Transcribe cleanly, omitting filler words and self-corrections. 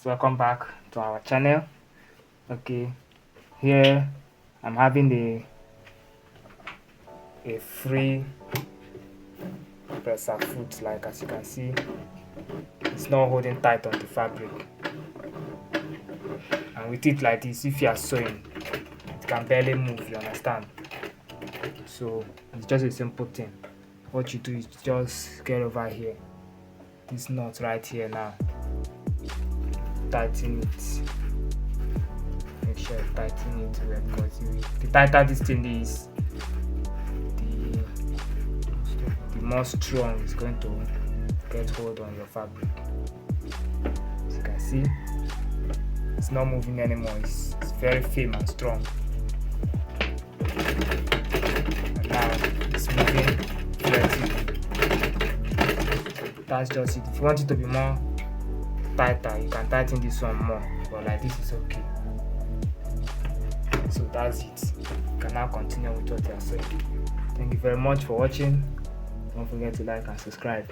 welcome back to our channel. Okay, here I'm having a free presser foot. Like as you can see, it's not holding tight on the fabric, and with it like this, if you are sewing, it can barely move, you understand? So it's just a simple thing. What you do is just get over here, this knot right here, now tighten it. Make sure you tighten it well, because the tighter this thing is, the more strong it's going to get hold on your fabric. As you can see, it's not moving anymore. It's very firm and strong. And now it's moving flexibly. That's just it. If you want it to be more tighter, you can tighten this one more, but like this is okay. So that's it. You can now continue with what you are saying. Thank you very much for watching. Don't forget to like and subscribe.